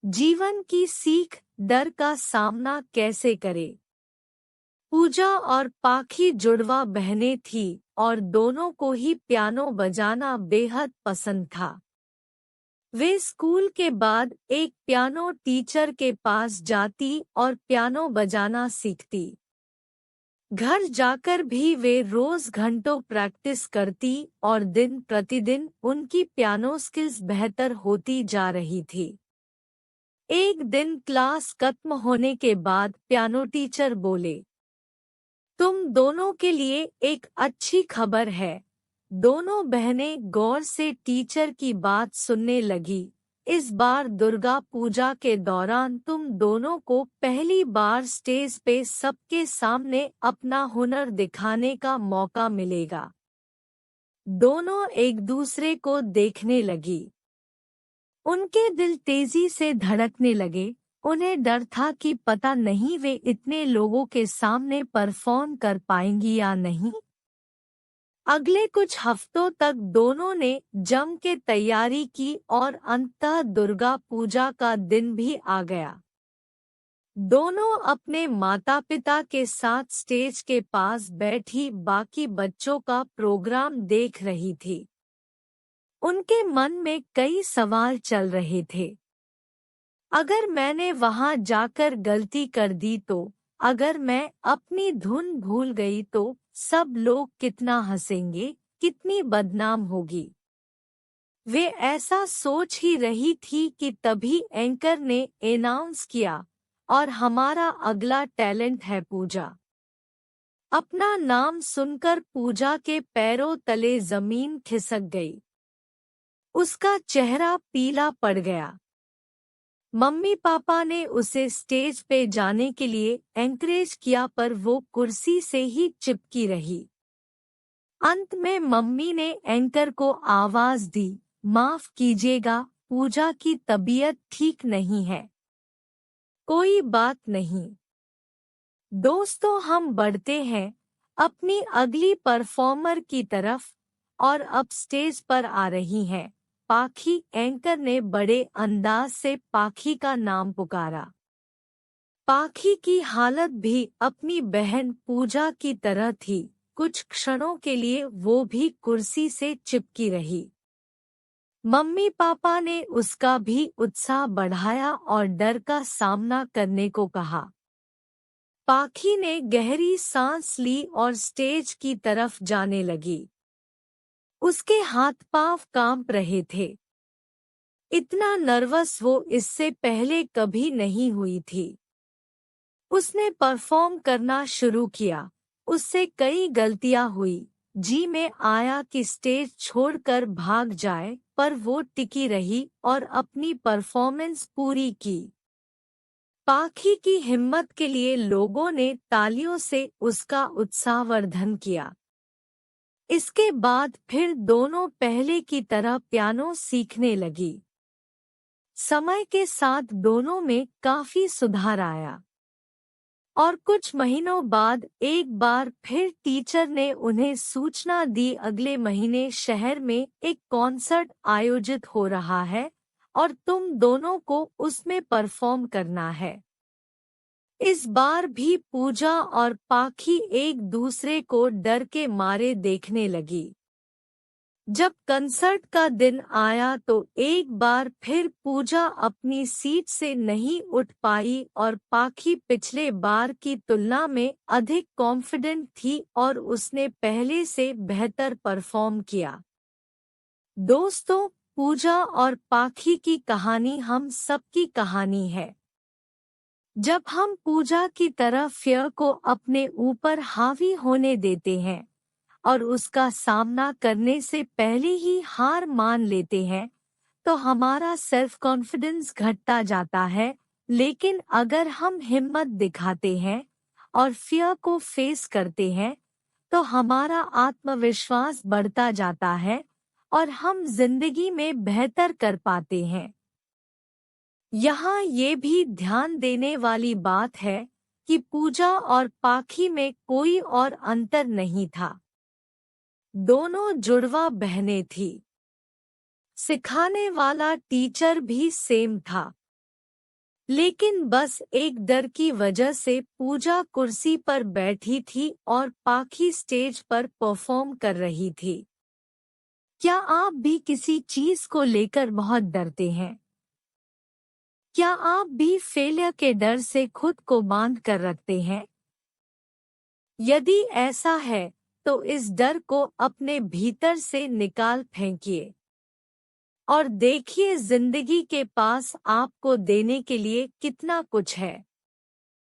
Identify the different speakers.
Speaker 1: जीवन की सीख, डर का सामना कैसे करें। पूजा और पाखी जुड़वा बहनें थी और दोनों को ही पियानो बजाना बेहद पसंद था। वे स्कूल के बाद एक पियानो टीचर के पास जाती और पियानो बजाना सीखती। घर जाकर भी वे रोज घंटों प्रैक्टिस करती और दिन प्रतिदिन उनकी पियानो स्किल्स बेहतर होती जा रही थी। एक दिन क्लास खत्म होने के बाद पियानो टीचर बोले, तुम दोनों के लिए एक अच्छी खबर है। दोनों बहनें गौर से टीचर की बात सुनने लगी। इस बार दुर्गा पूजा के दौरान तुम दोनों को पहली बार स्टेज पे सबके सामने अपना हुनर दिखाने का मौका मिलेगा। दोनों एक दूसरे को देखने लगी। उनके दिल तेजी से धड़कने लगे। उन्हें डर था कि पता नहीं वे इतने लोगों के सामने परफॉर्म कर पाएंगी या नहीं। अगले कुछ हफ्तों तक दोनों ने जम के तैयारी की और अंततः दुर्गा पूजा का दिन भी आ गया। दोनों अपने माता पिता के साथ स्टेज के पास बैठी बाकी बच्चों का प्रोग्राम देख रही थी। उनके मन में कई सवाल चल रहे थे। अगर मैंने वहां जाकर गलती कर दी तो, अगर मैं अपनी धुन भूल गई तो सब लोग कितना हंसेंगे, कितनी बदनाम होगी। वे ऐसा सोच ही रही थी कि तभी एंकर ने अनाउंस किया, और हमारा अगला टैलेंट है पूजा। अपना नाम सुनकर पूजा के पैरों तले जमीन खिसक गई। उसका चेहरा पीला पड़ गया। मम्मी पापा ने उसे स्टेज पे जाने के लिए एनकरेज किया पर वो कुर्सी से ही चिपकी रही। अंत में मम्मी ने एंकर को आवाज दी, माफ कीजिएगा, पूजा की तबीयत ठीक नहीं है। कोई बात नहीं। दोस्तों, हम बढ़ते हैं अपनी अगली परफॉर्मर की तरफ, और अब स्टेज पर आ रही हैं पाखी। एंकर ने बड़े अंदाज से पाखी का नाम पुकारा। पाखी की हालत भी अपनी बहन पूजा की तरह थी। कुछ क्षणों के लिए वो भी कुर्सी से चिपकी रही। मम्मी पापा ने उसका भी उत्साह बढ़ाया और डर का सामना करने को कहा। पाखी ने गहरी सांस ली और स्टेज की तरफ जाने लगी। उसके हाथ पांव कांप रहे थे। इतना नर्वस वो इससे पहले कभी नहीं हुई थी। उसने परफॉर्म करना शुरू किया। उससे कई गलतियां हुई। जी में आया कि स्टेज छोड़कर भाग जाए, पर वो टिकी रही और अपनी परफॉर्मेंस पूरी की। पाखी की हिम्मत के लिए लोगों ने तालियों से उसका उत्साहवर्धन किया। इसके बाद फिर दोनों पहले की तरह पियानो सीखने लगी। समय के साथ दोनों में काफी सुधार आया, और कुछ महीनों बाद एक बार फिर टीचर ने उन्हें सूचना दी, अगले महीने शहर में एक कॉन्सर्ट आयोजित हो रहा है और तुम दोनों को उसमें परफॉर्म करना है। इस बार भी पूजा और पाखी एक दूसरे को डर के मारे देखने लगी। जब कंसर्ट का दिन आया तो एक बार फिर पूजा अपनी सीट से नहीं उठ पाई और पाखी पिछले बार की तुलना में अधिक कॉन्फिडेंट थी और उसने पहले से बेहतर परफॉर्म किया। दोस्तों, पूजा और पाखी की कहानी हम सबकी कहानी है। जब हम पूजा की तरह फियर को अपने ऊपर हावी होने देते हैं और उसका सामना करने से पहले ही हार मान लेते हैं, तो हमारा सेल्फ कॉन्फिडेंस घटता जाता है। लेकिन अगर हम हिम्मत दिखाते हैं और फियर को फेस करते हैं, तो हमारा आत्मविश्वास बढ़ता जाता है और हम जिंदगी में बेहतर कर पाते हैं। यहाँ ये भी ध्यान देने वाली बात है कि पूजा और पाखी में कोई और अंतर नहीं था। दोनों जुड़वा बहनें थी। सिखाने वाला टीचर भी सेम था। लेकिन बस एक डर की वजह से पूजा कुर्सी पर बैठी थी और पाखी स्टेज पर परफॉर्म कर रही थी। क्या आप भी किसी चीज को लेकर बहुत डरते हैं? क्या आप भी फेलियर के डर से खुद को बांध कर रखते हैं? यदि ऐसा है, तो इस डर को अपने भीतर से निकाल फेंकिए और देखिए जिंदगी के पास आपको देने के लिए कितना कुछ है।